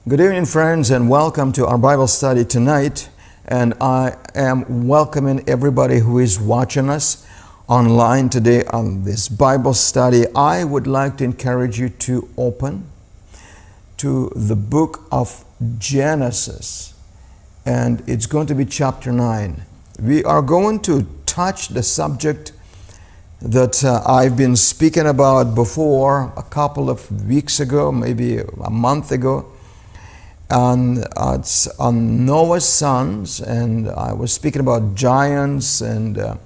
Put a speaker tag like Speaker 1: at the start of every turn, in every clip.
Speaker 1: Good evening, friends, and welcome to our Bible study tonight. And I am welcoming everybody who is watching us online today on this Bible study. I would like to encourage you to open to the book of Genesis, and it's going to be chapter 9. We are going to touch the subject that I've been speaking about before a couple of weeks ago, maybe a month ago. And it's on Noah's sons, and I was speaking about giants and the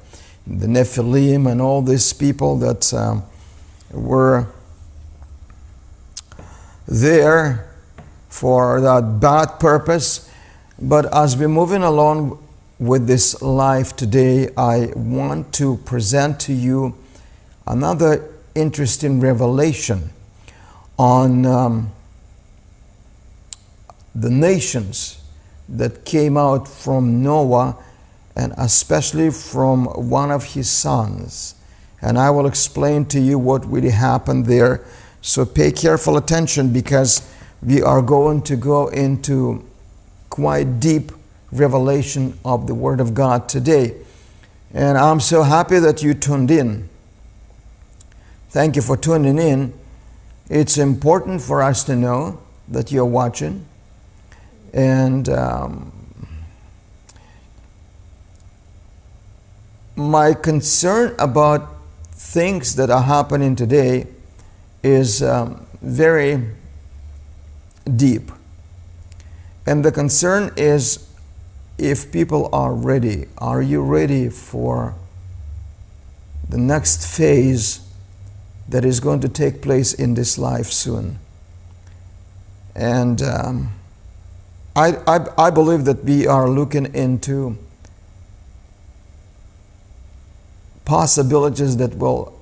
Speaker 1: Nephilim and all these people that were there for that bad purpose. But as we're moving along with this life today, I want to present to you another interesting revelation on the nations that came out from Noah, and especially from one of his sons. And I will explain to you what really happened there. So pay careful attention, because we are going to go into quite deep revelation of the Word of God today. And I'm so happy that you tuned in. Thank you for tuning in. It's important for us to know that you're watching. And my concern about things that are happening today is very deep. And the concern is if people are ready. Are you ready for the next phase that is going to take place in this life soon? And I believe that we are looking into possibilities that will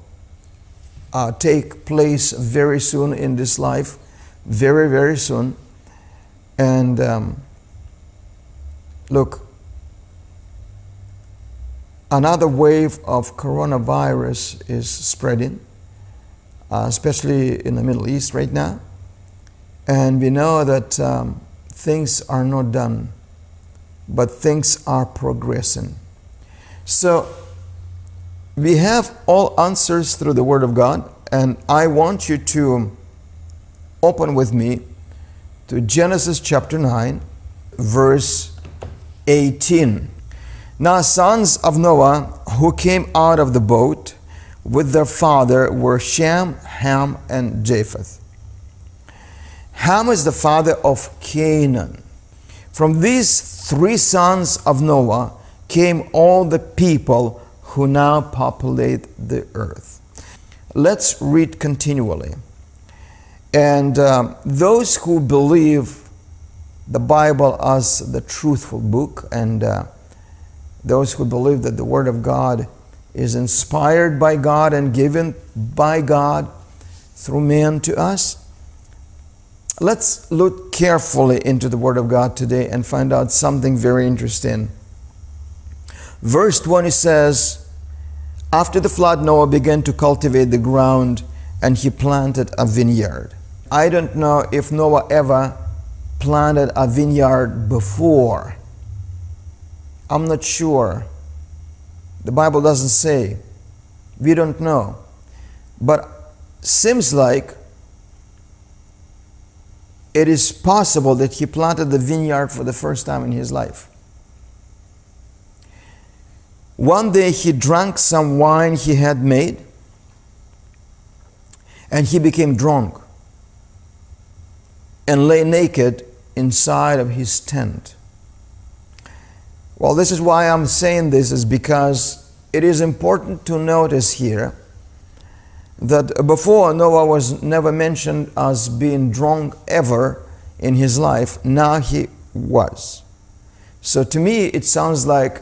Speaker 1: take place very soon in this life, very, very soon. And look, another wave of coronavirus is spreading, especially in the Middle East right now. And we know that things are not done, but things are progressing. So we have all answers through the Word of God, and I want you to open with me to Genesis chapter 9, verse 18. Now sons of Noah who came out of the boat with their father were Shem, Ham, and Japheth. Ham is the father of Canaan. From these three sons of Noah came all the people who now populate the earth. Let's read continually. And those who believe the Bible as the truthful book, and those who believe that the Word of God is inspired by God and given by God through men to us, let's look carefully into the Word of God today and find out something very interesting. Verse 20 says, after the flood, Noah began to cultivate the ground, and he planted a vineyard. I don't know if Noah ever planted a vineyard before. I'm not sure. The Bible doesn't say. We don't know. But seems like it is possible that he planted the vineyard for the first time in his life. One day he drank some wine he had made, and he became drunk and lay naked inside of his tent. Well, this is why I'm saying this, is because it is important to notice here that before, Noah was never mentioned as being drunk ever in his life. Now he was. So to me, it sounds like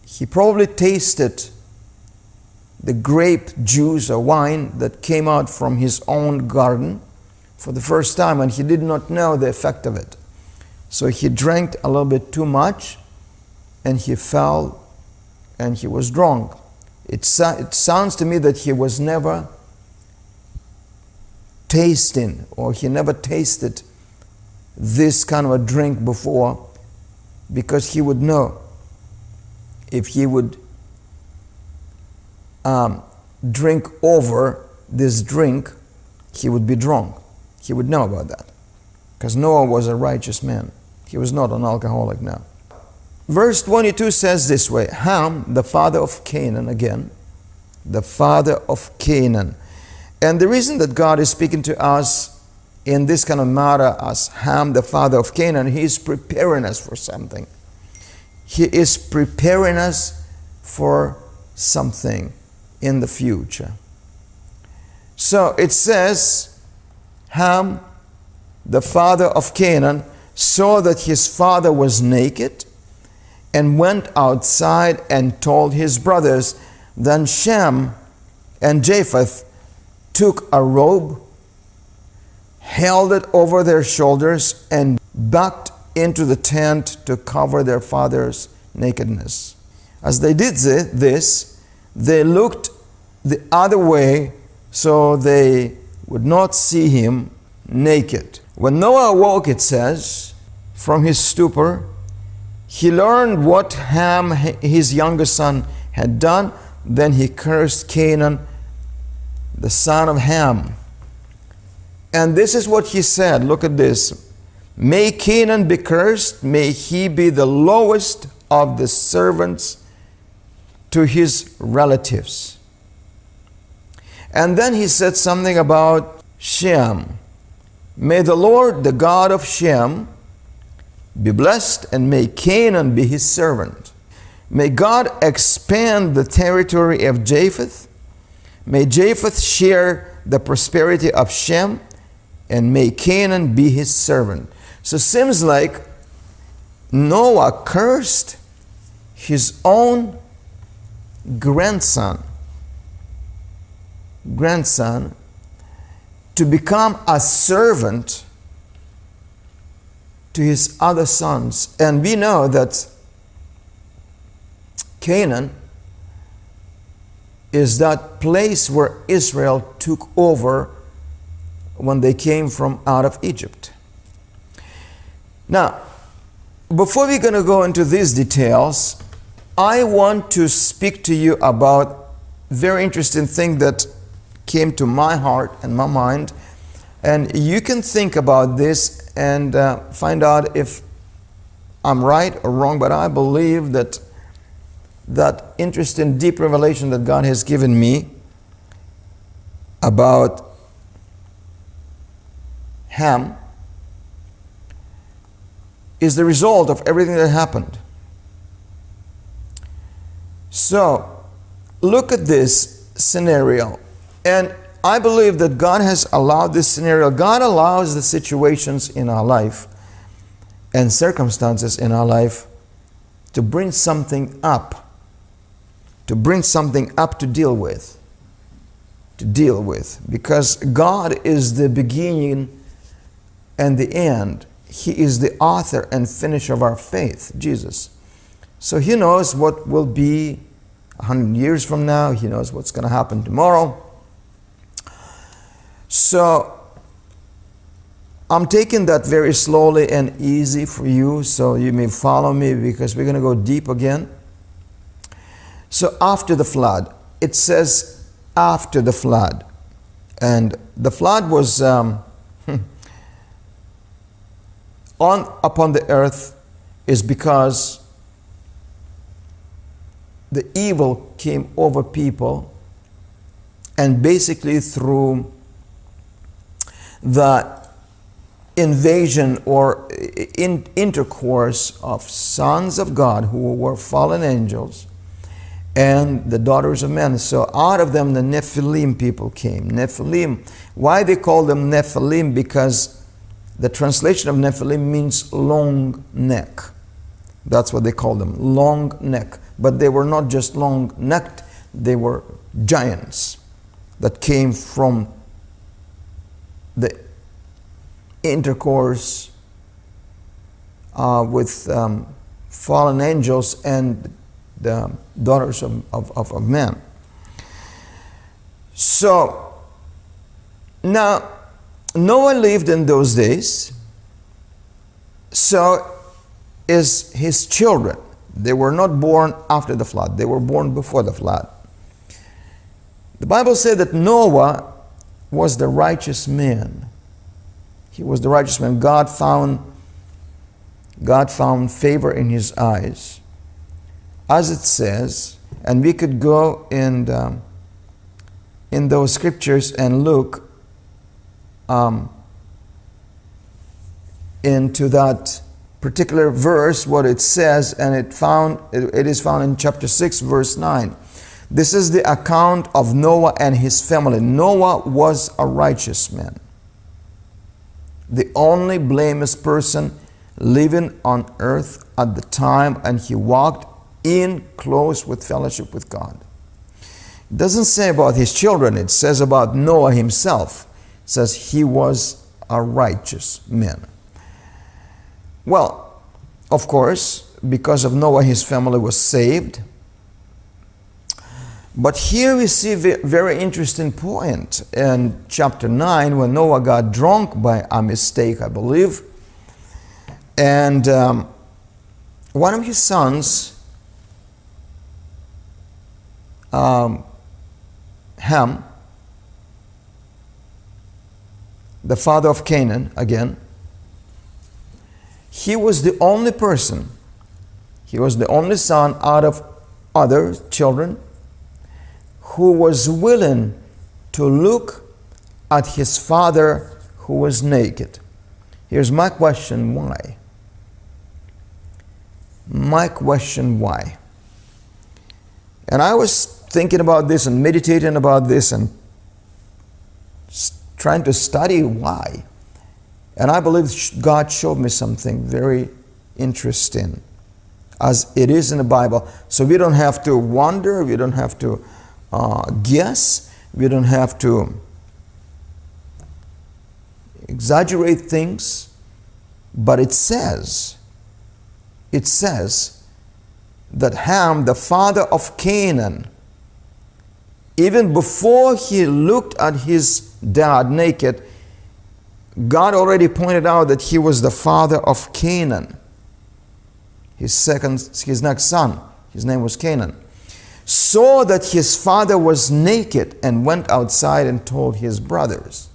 Speaker 1: he probably tasted the grape juice or wine that came out from his own garden for the first time, and he did not know the effect of it. So he drank a little bit too much, and he fell, and he was drunk. It sounds to me that he was never tasting, or he never tasted this kind of a drink before, because he would know if he would drink over this drink, he would be drunk. He would know about that, because Noah was a righteous man. He was not an alcoholic now. Verse 22 says this way: Ham, the father of Canaan, again, the father of Canaan. And the reason that God is speaking to us in this kind of matter as Ham, the father of Canaan, He is preparing us for something. He is preparing us for something in the future. So it says, Ham, the father of Canaan, saw that his father was naked and went outside and told his brothers. Then Shem and Japheth took a robe, held it over their shoulders, and backed into the tent to cover their father's nakedness. As they did this, they looked the other way so they would not see him naked. When Noah awoke, it says, from his stupor, he learned what Ham, his youngest son, had done. Then he cursed Canaan, the son of Ham. And this is what he said. Look at this. May Canaan be cursed. May he be the lowest of the servants to his relatives. And then he said something about Shem. May the Lord, the God of Shem, be blessed, and may Canaan be his servant. May God expand the territory of Japheth. May Japheth share the prosperity of Shem, and may Canaan be his servant. So it seems like Noah cursed his own grandson to become a servant to his other sons. And we know that Canaan is that place where Israel took over when they came from out of Egypt. Now, before we're going to go into these details, I want to speak to you about a very interesting thing that came to my heart and my mind. And you can think about this and find out if I'm right or wrong, but I believe that that interesting deep revelation that God has given me about Ham is the result of everything that happened. So, look at this scenario. And I believe that God has allowed this scenario. God allows the situations in our life and circumstances in our life to bring something up. To bring something up to deal with. Because God is the beginning and the end. He is the author and finisher of our faith, Jesus. So He knows what will be 100 years from now. He knows what's going to happen tomorrow. So I'm taking that very slowly and easy for you, so you may follow me, because we're going to go deep again. So after the flood, it says after the flood. And the flood was upon the earth is because the evil came over people, and basically through the invasion or intercourse of sons of God who were fallen angels and the daughters of men. So out of them the Nephilim people came. Nephilim. Why they call them Nephilim? Because the translation of Nephilim means long neck. That's what they call them, long neck. But they were not just long-necked, they were giants that came from the intercourse with fallen angels and the daughters of men. So, now, Noah lived in those days, So is his children. They were not born after the flood. They were born before the flood. The Bible said that Noah was the righteous man. He was the righteous man. God found favor in his eyes. As it says, and we could go in those scriptures and look into that particular verse, what it says, and it is found in chapter 6, verse 9. This is the account of Noah and his family. Noah was a righteous man, the only blameless person living on earth at the time, and he walked in close with fellowship with God. It doesn't say about his children, it says about Noah himself. It says he was a righteous man. Well, of course, because of Noah, his family was saved. But here we see a very interesting point in chapter 9 when Noah got drunk by a mistake, I believe. And one of his sons, Ham, the father of Canaan, again, he was the only person, he was the only son out of other children who was willing to look at his father who was naked. Here's my question, why? My question, why? And I was thinking about this and meditating about this and trying to study why. And I believe God showed me something very interesting, as it is in the Bible. So we don't have to wonder, we don't have to guess, we don't have to exaggerate things, but it says that Ham, the father of Canaan, even before he looked at his dad naked, God already pointed out that he was the father of Canaan. His next son, his name was Canaan, saw that his father was naked and went outside and told his brothers.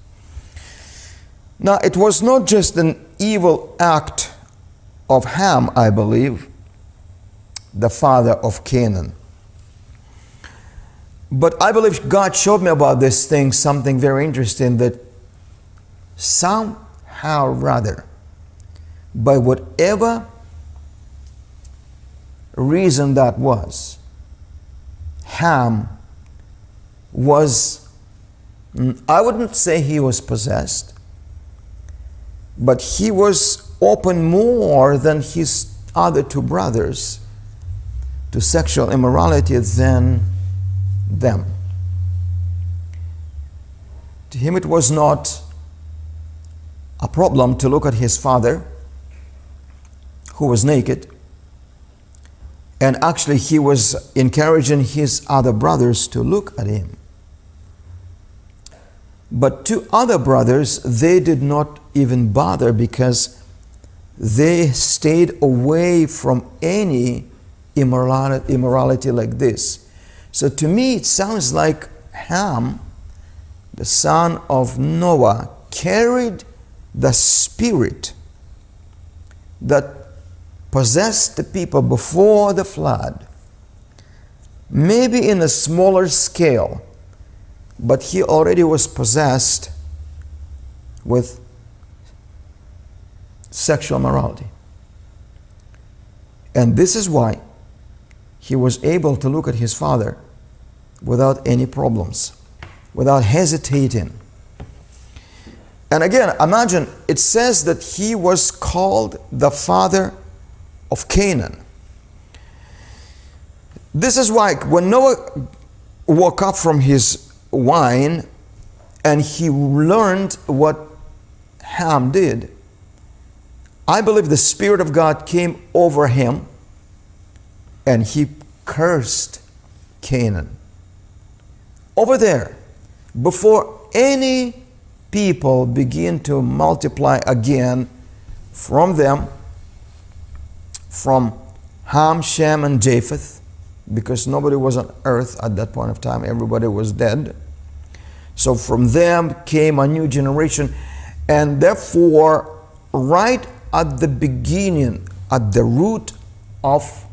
Speaker 1: Now, it was not just an evil act of Ham, I believe, the father of Canaan. But I believe God showed me about this thing something very interesting, that somehow or rather, by whatever reason that was, Ham was, I wouldn't say he was possessed, but he was open more than his other two brothers to sexual immorality than them. To him it was not a problem to look at his father who was naked, and actually he was encouraging his other brothers to look at him. But two other brothers, they did not even bother, because they stayed away from any immorality like this. So to me it sounds like Ham, the son of Noah, carried the spirit that possessed the people before the flood, maybe in a smaller scale, but he already was possessed with sexual morality. And this is why he was able to look at his father without any problems, without hesitating. And again, imagine, it says that he was called the father of Canaan. This is why when Noah woke up from his wine and he learned what Ham did, I believe the Spirit of God came over him and he cursed Canaan. Over there, before any people begin to multiply again from them, from Ham, Shem, and Japheth, because nobody was on earth at that point of time. Everybody was dead. So from them came a new generation. And therefore, right at the beginning, at the root of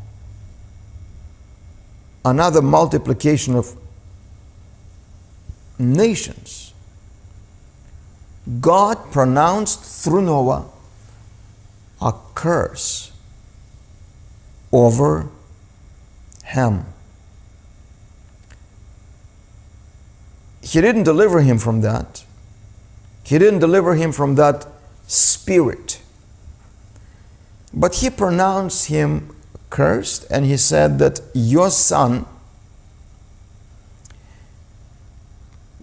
Speaker 1: another multiplication of nations, God pronounced through Noah a curse over Ham. He didn't deliver him from that. He didn't deliver him from that spirit. But he pronounced him cursed, and he said that your son,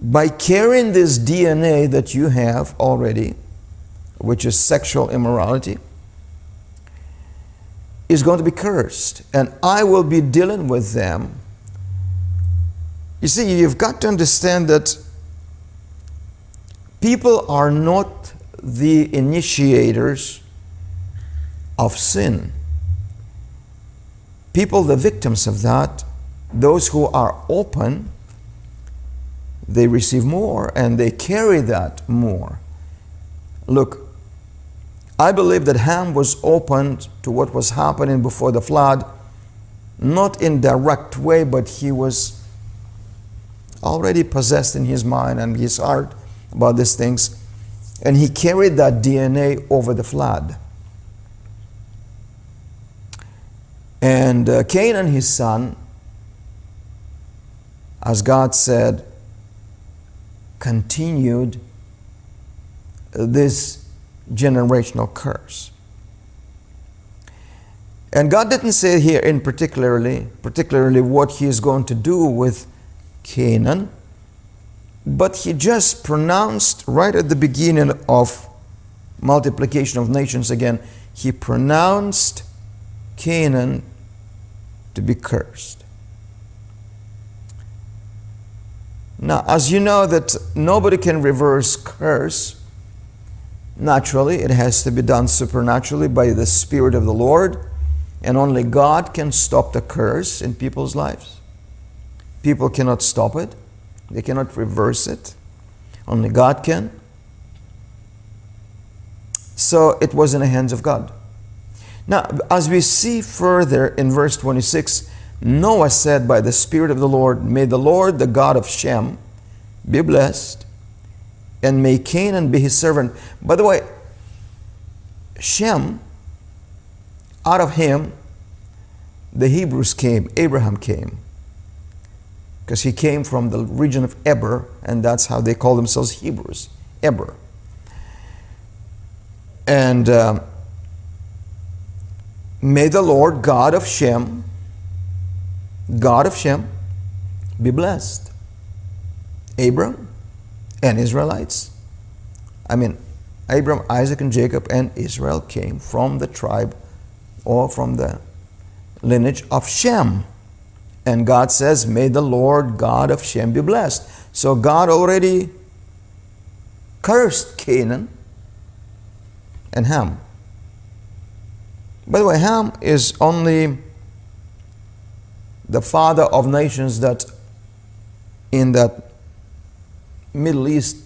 Speaker 1: by carrying this DNA that you have already, which is sexual immorality, is going to be cursed, and I will be dealing with them. You see, you've got to understand that people are not the initiators of sin. People, the victims of that, those who are open, they receive more and they carry that more. Look, I believe that Ham was open to what was happening before the flood, not in direct way, but he was already possessed in his mind and his heart about these things, and he carried that DNA over the flood. And Canaan, his son, as God said, continued this generational curse. And God didn't say here in particularly what he is going to do with Canaan, but he just pronounced right at the beginning of multiplication of nations again, he pronounced Canaan to be cursed. Now, as you know that nobody can reverse curse naturally, it has to be done supernaturally by the Spirit of the Lord, and only God can stop the curse in people's lives. People cannot stop it. They cannot reverse it. Only God can. So it was in the hands of God. Now, as we see further in verse 26, Noah said by the Spirit of the Lord, may the Lord, the God of Shem, be blessed, and may Canaan be his servant. By the way, Shem, out of him, the Hebrews came, Abraham came. Because he came from the region of Eber, and that's how they call themselves Hebrews, Eber. And may the Lord God of Shem, be blessed. Abram and Israelites. I mean, Abram, Isaac, and Jacob and Israel came from the tribe or from the lineage of Shem. And God says, may the Lord God of Shem be blessed. So God already cursed Canaan and Ham. By the way, Ham is only the father of nations that in that Middle East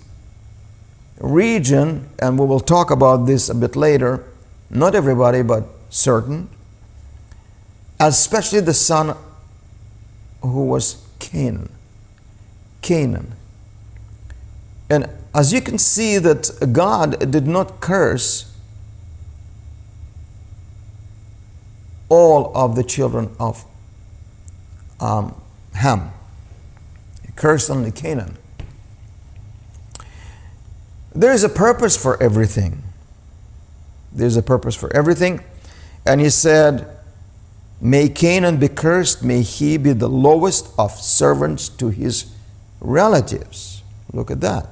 Speaker 1: region, and we will talk about this a bit later, not everybody, but certain, especially the son who was Canaan. And as you can see that God did not curse all of the children of Ham. He cursed only Canaan. There is a purpose for everything. There's a purpose for everything. And he said, may Canaan be cursed, may he be the lowest of servants to his relatives. Look at that.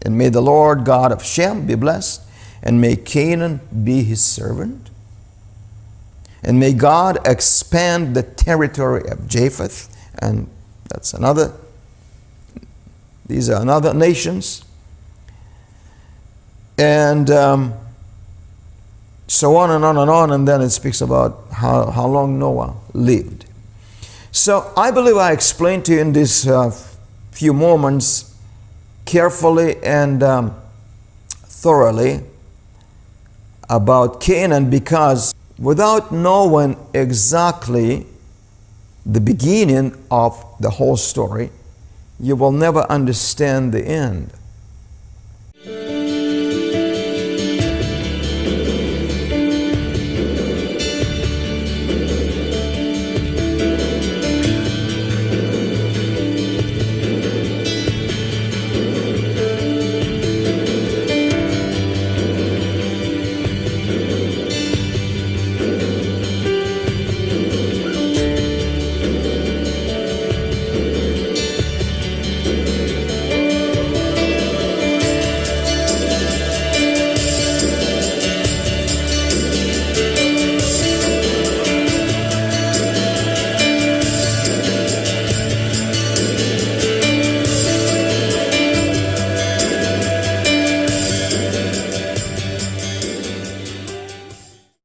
Speaker 1: And may the Lord God of Shem be blessed, and may Canaan be his servant. And may God expand the territory of Japheth, and that's another, these are another nations. And So on and on and on, and then it speaks about how long Noah lived. So I believe I explained to you in these few moments carefully and thoroughly about Canaan, because without knowing exactly the beginning of the whole story, you will never understand the end.